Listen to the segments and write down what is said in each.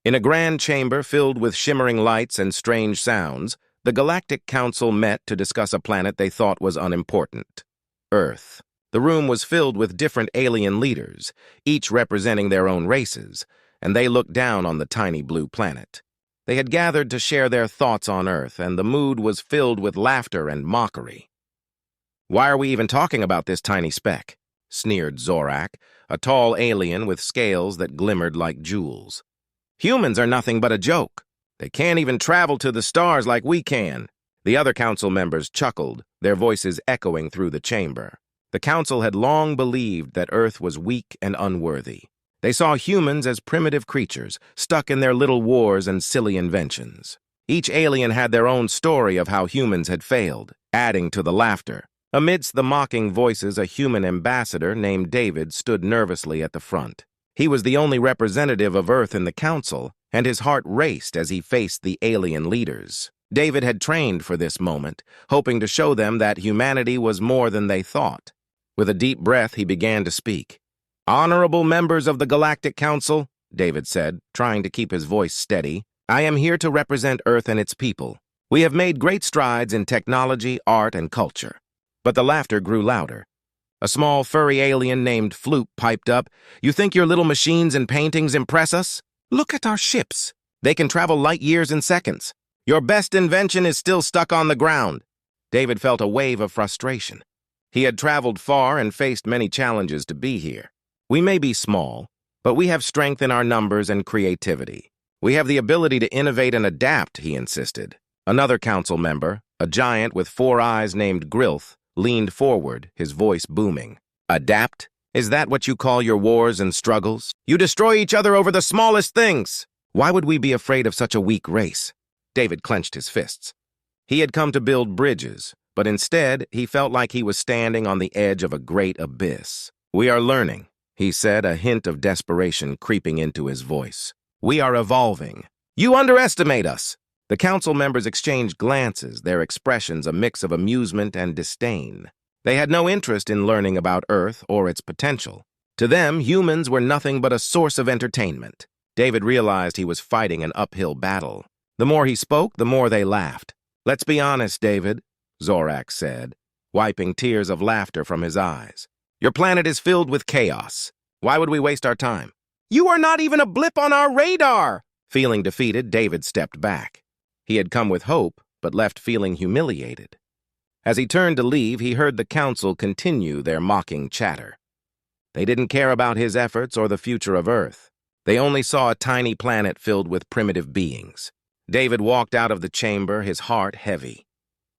In a grand chamber filled with shimmering lights and strange sounds, the Galactic Council met to discuss a planet they thought was unimportant: Earth. The room was filled with different alien leaders, each representing their own races, and they looked down on the tiny blue planet. They had gathered to share their thoughts on Earth, and the mood was filled with laughter and mockery. "Why are we even talking about this tiny speck?" sneered Zorak, a tall alien with scales that glimmered like jewels. "Humans are nothing but a joke. They can't even travel to the stars like we can." The other council members chuckled, their voices echoing through the chamber. The council had long believed that Earth was weak and unworthy. They saw humans as primitive creatures, stuck in their little wars and silly inventions. Each alien had their own story of how humans had failed, adding to the laughter. Amidst the mocking voices, a human ambassador named David stood nervously at the front. He was the only representative of Earth in the council, and his heart raced as he faced the alien leaders. David had trained for this moment, hoping to show them that humanity was more than they thought. With a deep breath, he began to speak. "Honorable members of the Galactic Council," David said, trying to keep his voice steady, "I am here to represent Earth and its people. We have made great strides in technology, art, and culture." But the laughter grew louder. A small, furry alien named Floop piped up, "You think your little machines and paintings impress us? Look at our ships. They can travel light years in seconds. Your best invention is still stuck on the ground." David felt a wave of frustration. He had traveled far and faced many challenges to be here. "We may be small, but we have strength in our numbers and creativity. We have the ability to innovate and adapt," he insisted. Another council member, a giant with 4 eyes named Grilth, leaned forward, his voice booming. "Adapt? Is that what you call your wars and struggles? You destroy each other over the smallest things. Why would we be afraid of such a weak race?" David clenched his fists. He had come to build bridges, but instead he felt like he was standing on the edge of a great abyss. "We are learning," he said, a hint of desperation creeping into his voice. "We are evolving. You underestimate us." The council members exchanged glances, their expressions a mix of amusement and disdain. They had no interest in learning about Earth or its potential. To them, humans were nothing but a source of entertainment. David realized he was fighting an uphill battle. The more he spoke, the more they laughed. "Let's be honest, David," Zorak said, wiping tears of laughter from his eyes. "Your planet is filled with chaos. Why would we waste our time?" "You are not even a blip on our radar!" Feeling defeated, David stepped back. He had come with hope, but left feeling humiliated. As he turned to leave, he heard the council continue their mocking chatter. They didn't care about his efforts or the future of Earth. They only saw a tiny planet filled with primitive beings. David walked out of the chamber, his heart heavy.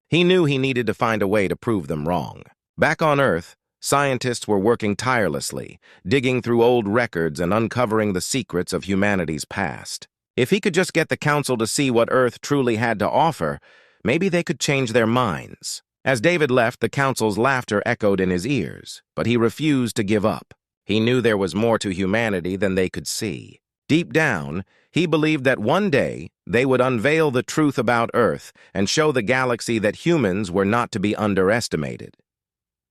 He knew he needed to find a way to prove them wrong. Back on Earth, scientists were working tirelessly, digging through old records and uncovering the secrets of humanity's past. If he could just get the council to see what Earth truly had to offer, maybe they could change their minds. As David left, the council's laughter echoed in his ears, but he refused to give up. He knew there was more to humanity than they could see. Deep down, he believed that one day they would unveil the truth about Earth and show the galaxy that humans were not to be underestimated.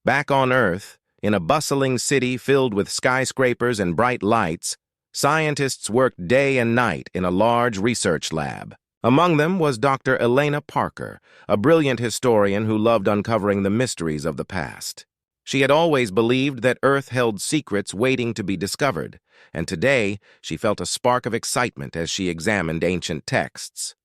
Back on Earth, in a bustling city filled with skyscrapers and bright lights, scientists worked day and night in a large research lab. Among them was Dr. Elena Parker, a brilliant historian who loved uncovering the mysteries of the past. She had always believed that Earth held secrets waiting to be discovered, and today she felt a spark of excitement as she examined ancient texts.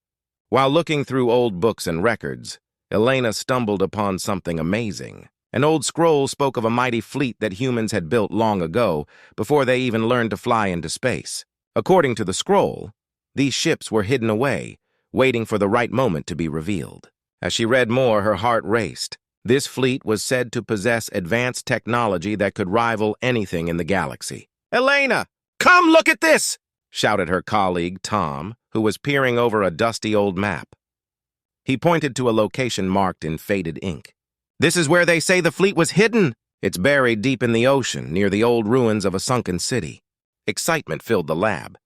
While looking through old books and records, Elena stumbled upon something amazing. An old scroll spoke of a mighty fleet that humans had built long ago, before they even learned to fly into space. According to the scroll, these ships were hidden away, waiting for the right moment to be revealed. As she read more, her heart raced. This fleet was said to possess advanced technology that could rival anything in the galaxy. "Elena, come look at this!" shouted her colleague, Tom, who was peering over a dusty old map. He pointed to a location marked in faded ink. "This is where they say the fleet was hidden. It's buried deep in the ocean, near the old ruins of a sunken city." Excitement filled the lab.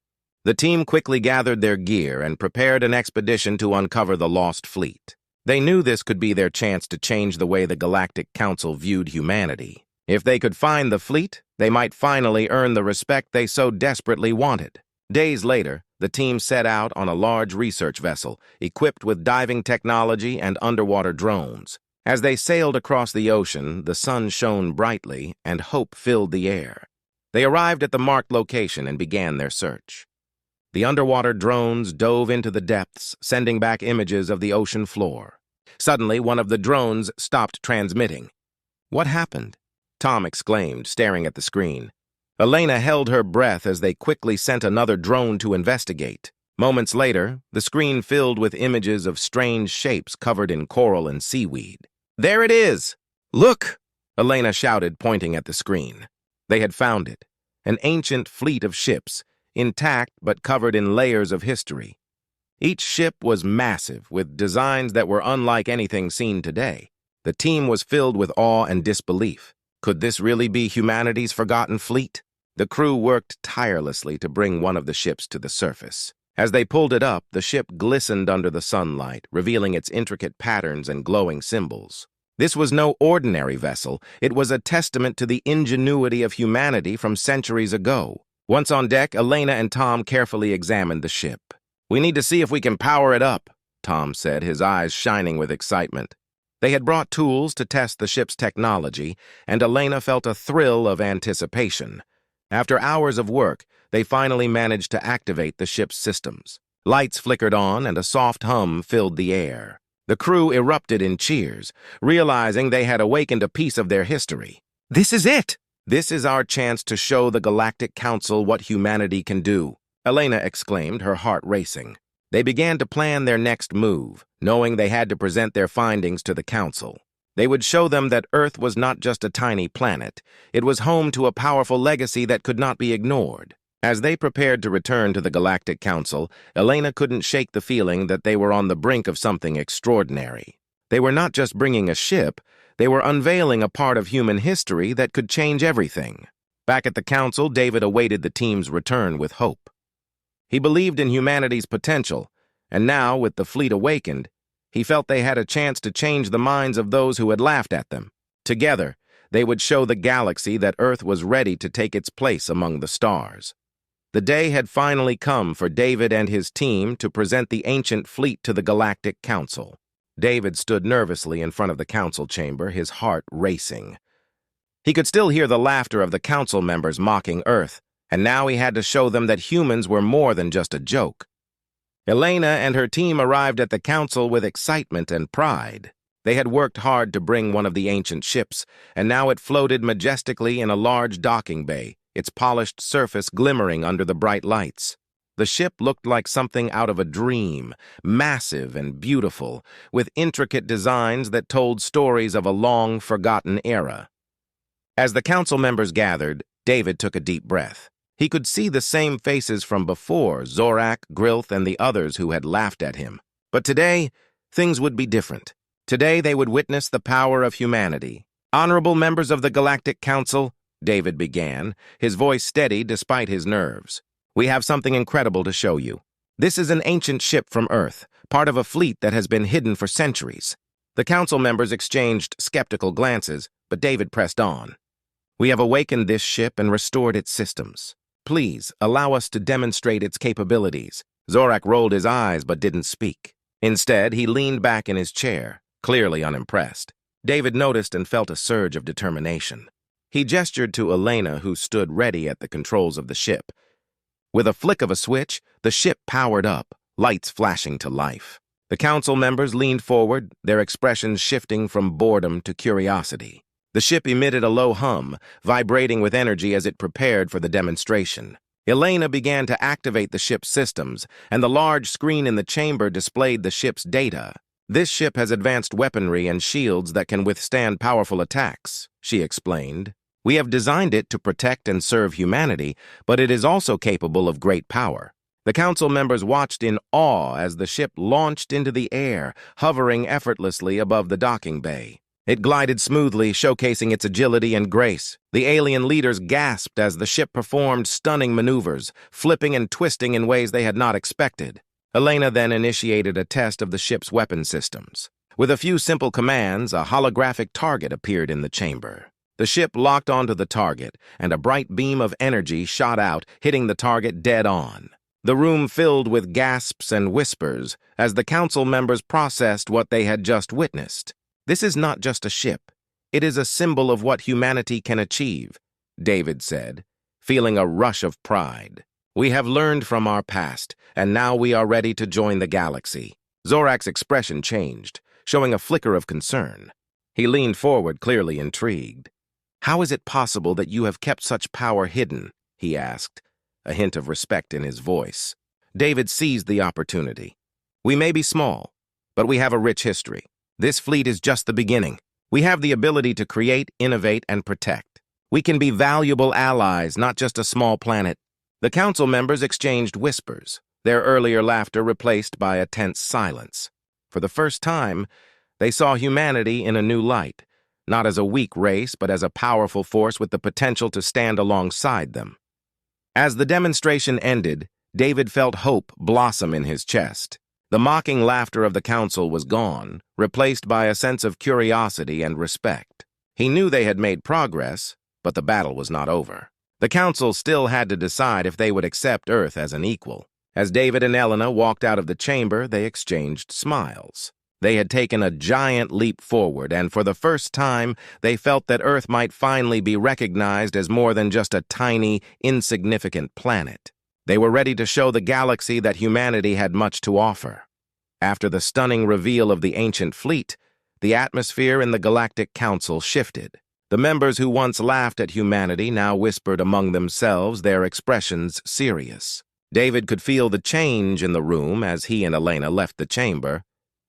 The team quickly gathered their gear and prepared an expedition to uncover the lost fleet. They knew this could be their chance to change the way the Galactic Council viewed humanity. If they could find the fleet, they might finally earn the respect they so desperately wanted. Days later, the team set out on a large research vessel, equipped with diving technology and underwater drones. As they sailed across the ocean, the sun shone brightly and hope filled the air. They arrived at the marked location and began their search. The underwater drones dove into the depths, sending back images of the ocean floor. Suddenly, one of the drones stopped transmitting. "What happened?" Tom exclaimed, staring at the screen. Elena held her breath as they quickly sent another drone to investigate. Moments later, the screen filled with images of strange shapes covered in coral and seaweed. "There it is! Look!" Elena shouted, pointing at the screen. They had found it, an ancient fleet of ships, intact but covered in layers of history. Each ship was massive, with designs that were unlike anything seen today. The team was filled with awe and disbelief. Could this really be humanity's forgotten fleet? The crew worked tirelessly to bring one of the ships to the surface. As they pulled it up, the ship glistened under the sunlight, revealing its intricate patterns and glowing symbols. This was no ordinary vessel. It was a testament to the ingenuity of humanity from centuries ago. Once on deck, Elena and Tom carefully examined the ship. "We need to see if we can power it up," Tom said, his eyes shining with excitement. They had brought tools to test the ship's technology, and Elena felt a thrill of anticipation. After hours of work, they finally managed to activate the ship's systems. Lights flickered on, and a soft hum filled the air. The crew erupted in cheers, realizing they had awakened a piece of their history. "This is it! This is our chance to show the Galactic Council what humanity can do," Elena exclaimed, her heart racing. They began to plan their next move, knowing they had to present their findings to the Council. They would show them that Earth was not just a tiny planet. It was home to a powerful legacy that could not be ignored. As they prepared to return to the Galactic Council, Elena couldn't shake the feeling that they were on the brink of something extraordinary. They were not just bringing a ship, they were unveiling a part of human history that could change everything. Back at the Council, David awaited the team's return with hope. He believed in humanity's potential, and now, with the fleet awakened, he felt they had a chance to change the minds of those who had laughed at them. Together, they would show the galaxy that Earth was ready to take its place among the stars. The day had finally come for David and his team to present the ancient fleet to the Galactic Council. David stood nervously in front of the council chamber, his heart racing. He could still hear the laughter of the council members mocking Earth, and now he had to show them that humans were more than just a joke. Elena and her team arrived at the council with excitement and pride. They had worked hard to bring one of the ancient ships, and now it floated majestically in a large docking bay, its polished surface glimmering under the bright lights. The ship looked like something out of a dream, massive and beautiful, with intricate designs that told stories of a long-forgotten era. As the council members gathered, David took a deep breath. He could see the same faces from before, Zorak, Grilth, and the others who had laughed at him. But today, things would be different. Today they would witness the power of humanity. "Honorable members of the Galactic Council," David began, his voice steady despite his nerves. "We have something incredible to show you. This is an ancient ship from Earth, part of a fleet that has been hidden for centuries." The council members exchanged skeptical glances, but David pressed on. "We have awakened this ship and restored its systems. Please, allow us to demonstrate its capabilities." Zorak rolled his eyes but didn't speak. Instead, he leaned back in his chair, clearly unimpressed. David noticed and felt a surge of determination. He gestured to Elena, who stood ready at the controls of the ship. With a flick of a switch, the ship powered up, lights flashing to life. The council members leaned forward, their expressions shifting from boredom to curiosity. The ship emitted a low hum, vibrating with energy as it prepared for the demonstration. Elena began to activate the ship's systems, and the large screen in the chamber displayed the ship's data. "This ship has advanced weaponry and shields that can withstand powerful attacks," she explained. "We have designed it to protect and serve humanity, but it is also capable of great power." The council members watched in awe as the ship launched into the air, hovering effortlessly above the docking bay. It glided smoothly, showcasing its agility and grace. The alien leaders gasped as the ship performed stunning maneuvers, flipping and twisting in ways they had not expected. Elena then initiated a test of the ship's weapon systems. With a few simple commands, a holographic target appeared in the chamber. The ship locked onto the target, and a bright beam of energy shot out, hitting the target dead on. The room filled with gasps and whispers as the council members processed what they had just witnessed. "This is not just a ship. It is a symbol of what humanity can achieve," David said, feeling a rush of pride. "We have learned from our past, and now we are ready to join the galaxy." Zorak's expression changed, showing a flicker of concern. He leaned forward, clearly intrigued. "How is it possible that you have kept such power hidden?" he asked, a hint of respect in his voice. David seized the opportunity. "We may be small, but we have a rich history. This fleet is just the beginning. We have the ability to create, innovate, and protect. We can be valuable allies, not just a small planet." The council members exchanged whispers, their earlier laughter replaced by a tense silence. For the first time, they saw humanity in a new light, not as a weak race, but as a powerful force with the potential to stand alongside them. As the demonstration ended, David felt hope blossom in his chest. The mocking laughter of the council was gone, replaced by a sense of curiosity and respect. He knew they had made progress, but the battle was not over. The council still had to decide if they would accept Earth as an equal. As David and Elena walked out of the chamber, they exchanged smiles. They had taken a giant leap forward, and for the first time, they felt that Earth might finally be recognized as more than just a tiny, insignificant planet. They were ready to show the galaxy that humanity had much to offer. After the stunning reveal of the ancient fleet, the atmosphere in the Galactic Council shifted. The members who once laughed at humanity now whispered among themselves, their expressions serious. David could feel the change in the room as he and Elena left the chamber,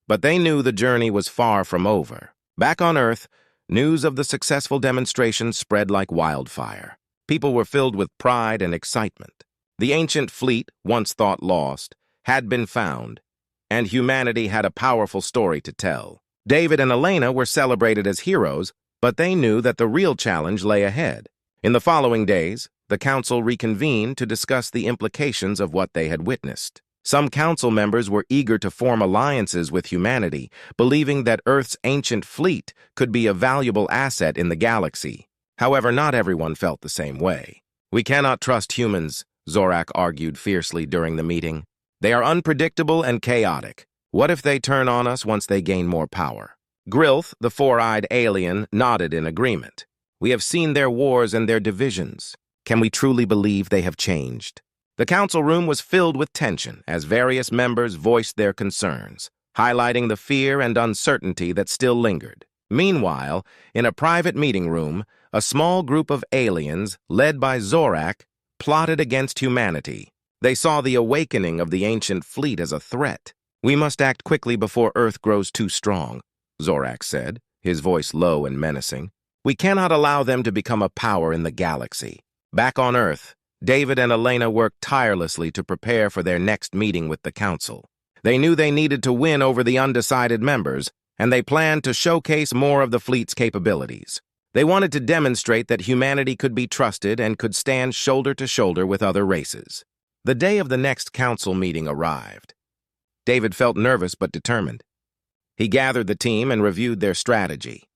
but they knew the journey was far from over. Back on Earth, news of the successful demonstration spread like wildfire. People were filled with pride and excitement. The ancient fleet, once thought lost, had been found, and humanity had a powerful story to tell. David and Elena were celebrated as heroes, but they knew that the real challenge lay ahead. In the following days, the council reconvened to discuss the implications of what they had witnessed. Some council members were eager to form alliances with humanity, believing that Earth's ancient fleet could be a valuable asset in the galaxy. However, not everyone felt the same way. "We cannot trust humans," Zorak argued fiercely during the meeting. "They are unpredictable and chaotic. What if they turn on us once they gain more power?" Grilth, the four-eyed alien, nodded in agreement. "We have seen their wars and their divisions. Can we truly believe they have changed?" The council room was filled with tension as various members voiced their concerns, highlighting the fear and uncertainty that still lingered. Meanwhile, in a private meeting room, a small group of aliens, led by Zorak, plotted against humanity. They saw the awakening of the ancient fleet as a threat. "We must act quickly before Earth grows too strong," Zorak said, his voice low and menacing. "We cannot allow them to become a power in the galaxy." Back on Earth, David and Elena worked tirelessly to prepare for their next meeting with the council. They knew they needed to win over the undecided members, and they planned to showcase more of the fleet's capabilities. They wanted to demonstrate that humanity could be trusted and could stand shoulder to shoulder with other races. The day of the next council meeting arrived. David felt nervous but determined. He gathered the team and reviewed their strategy.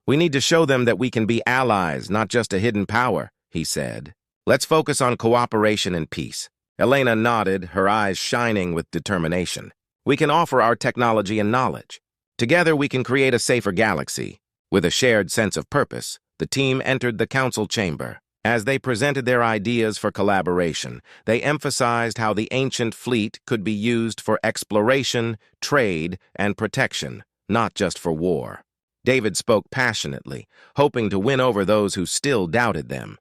"We need to show them that we can be allies, not just a hidden power," he said. "Let's focus on cooperation and peace." Elena nodded, her eyes shining with determination. "We can offer our technology and knowledge. Together we can create a safer galaxy." With a shared sense of purpose, the team entered the council chamber. As they presented their ideas for collaboration, they emphasized how the ancient fleet could be used for exploration, trade, and protection, not just for war. David spoke passionately, hoping to win over those who still doubted them.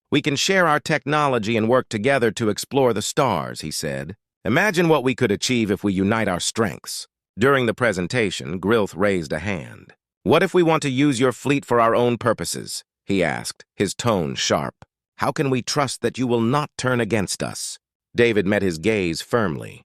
"We can share our technology and work together to explore the stars," he said. "Imagine what we could achieve if we unite our strengths." During the presentation, Grilth raised a hand. "What if we want to use your fleet for our own purposes?" he asked, his tone sharp. "How can we trust that you will not turn against us?" David met his gaze firmly.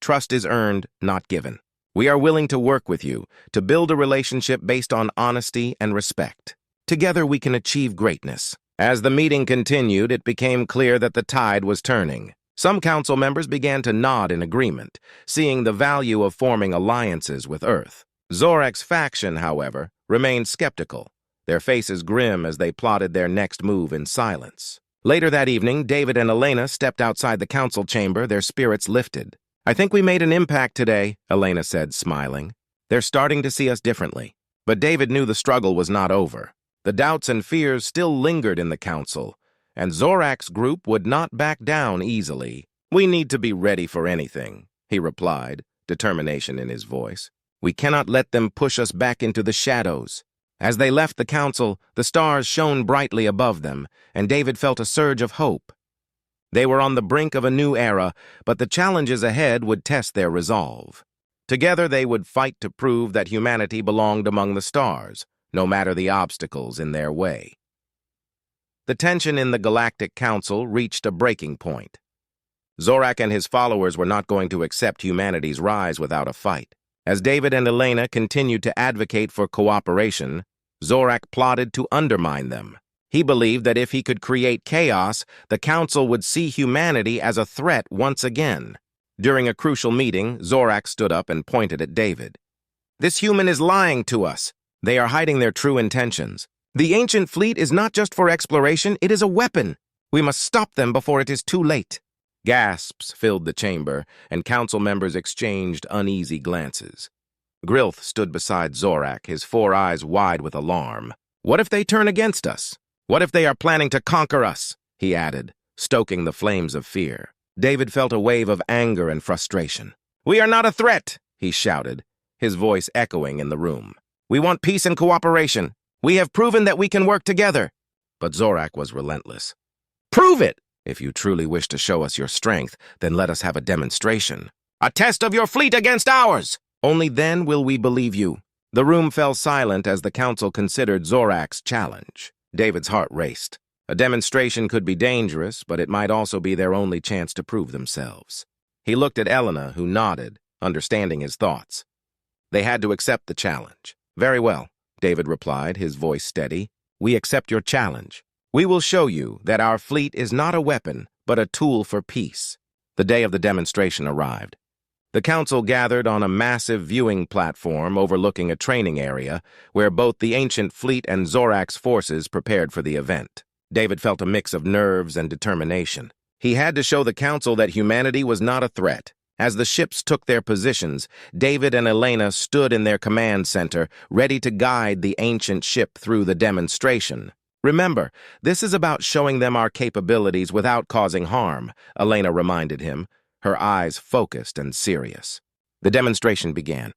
"Trust is earned, not given. We are willing to work with you, to build a relationship based on honesty and respect. Together we can achieve greatness." As the meeting continued, it became clear that the tide was turning. Some council members began to nod in agreement, seeing the value of forming alliances with Earth. Zorak's faction, however, remained skeptical, their faces grim as they plotted their next move in silence. Later that evening, David and Elena stepped outside the council chamber, their spirits lifted. "I think we made an impact today," Elena said, smiling. "They're starting to see us differently." But David knew the struggle was not over. The doubts and fears still lingered in the council, and Zorak's group would not back down easily. "We need to be ready for anything," he replied, determination in his voice. "We cannot let them push us back into the shadows." As they left the council, the stars shone brightly above them, and David felt a surge of hope. They were on the brink of a new era, but the challenges ahead would test their resolve. Together they would fight to prove that humanity belonged among the stars, no matter the obstacles in their way. The tension in the Galactic Council reached a breaking point. Zorak and his followers were not going to accept humanity's rise without a fight. As David and Elena continued to advocate for cooperation, Zorak plotted to undermine them. He believed that if he could create chaos, the Council would see humanity as a threat once again. During a crucial meeting, Zorak stood up and pointed at David. "This human is lying to us. They are hiding their true intentions. The ancient fleet is not just for exploration, it is a weapon. We must stop them before it is too late." Gasps filled the chamber, and council members exchanged uneasy glances. Grilth stood beside Zorak, his 4 eyes wide with alarm. "What if they turn against us? What if they are planning to conquer us?" he added, stoking the flames of fear. David felt a wave of anger and frustration. "We are not a threat," he shouted, his voice echoing in the room. "We want peace and cooperation. We have proven that we can work together." But Zorak was relentless. "Prove it! If you truly wish to show us your strength, then let us have a demonstration. A test of your fleet against ours! Only then will we believe you." The room fell silent as the council considered Zorak's challenge. David's heart raced. A demonstration could be dangerous, but it might also be their only chance to prove themselves. He looked at Elena, who nodded, understanding his thoughts. They had to accept the challenge. "Very well," David replied, his voice steady. "We accept your challenge. We will show you that our fleet is not a weapon, but a tool for peace." The day of the demonstration arrived. The council gathered on a massive viewing platform overlooking a training area where both the ancient fleet and Zorak's forces prepared for the event. David felt a mix of nerves and determination. He had to show the council that humanity was not a threat. As the ships took their positions, David and Elena stood in their command center, ready to guide the ancient ship through the demonstration. "Remember, this is about showing them our capabilities without causing harm," Elena reminded him, her eyes focused and serious. The demonstration began.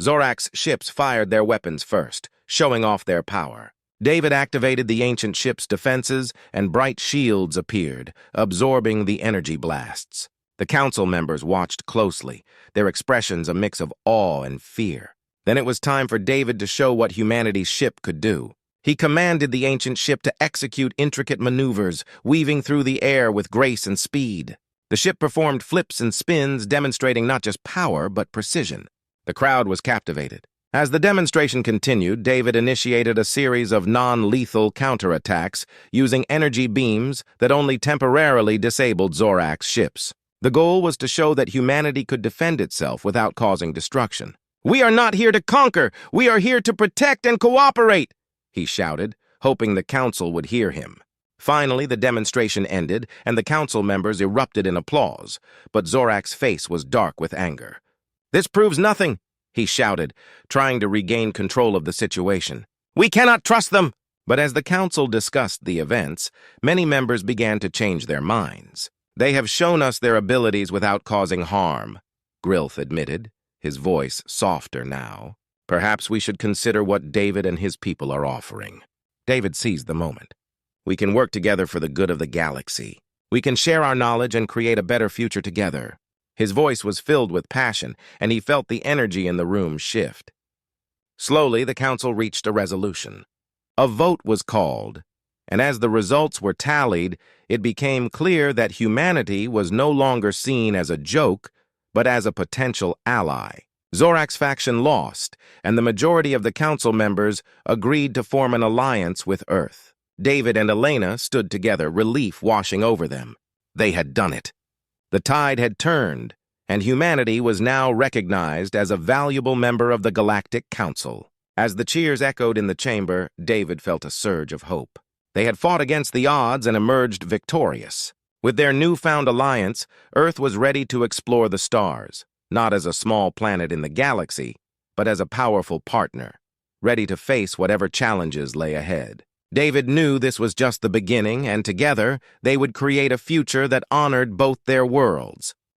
Zorak's ships fired their weapons first, showing off their power. David activated the ancient ship's defenses, and bright shields appeared, absorbing the energy blasts. The council members watched closely, their expressions a mix of awe and fear. Then it was time for David to show what humanity's ship could do. He commanded the ancient ship to execute intricate maneuvers, weaving through the air with grace and speed. The ship performed flips and spins, demonstrating not just power, but precision. The crowd was captivated. As the demonstration continued, David initiated a series of non-lethal counterattacks using energy beams that only temporarily disabled Zorak's ships. The goal was to show that humanity could defend itself without causing destruction. "We are not here to conquer! We are here to protect and cooperate!" he shouted, hoping the council would hear him. Finally, the demonstration ended, and the council members erupted in applause, but Zorak's face was dark with anger. "This proves nothing," he shouted, trying to regain control of the situation. "We cannot trust them!" But as the council discussed the events, many members began to change their minds. "They have shown us their abilities without causing harm," Grilth admitted, his voice softer now. "Perhaps we should consider what David and his people are offering." David seized the moment. "We can work together for the good of the galaxy. We can share our knowledge and create a better future together." His voice was filled with passion, and he felt the energy in the room shift. Slowly, the council reached a resolution. A vote was called, and as the results were tallied, it became clear that humanity was no longer seen as a joke, but as a potential ally. Zorak's faction lost, and the majority of the council members agreed to form an alliance with Earth. David and Elena stood together, relief washing over them. They had done it. The tide had turned, and humanity was now recognized as a valuable member of the Galactic Council. As the cheers echoed in the chamber, David felt a surge of hope. They had fought against the odds and emerged victorious. With their newfound alliance, Earth was ready to explore the stars, not as a small planet in the galaxy, but as a powerful partner, ready to face whatever challenges lay ahead. David knew this was just the beginning, and together they would create a future that honored both their worlds.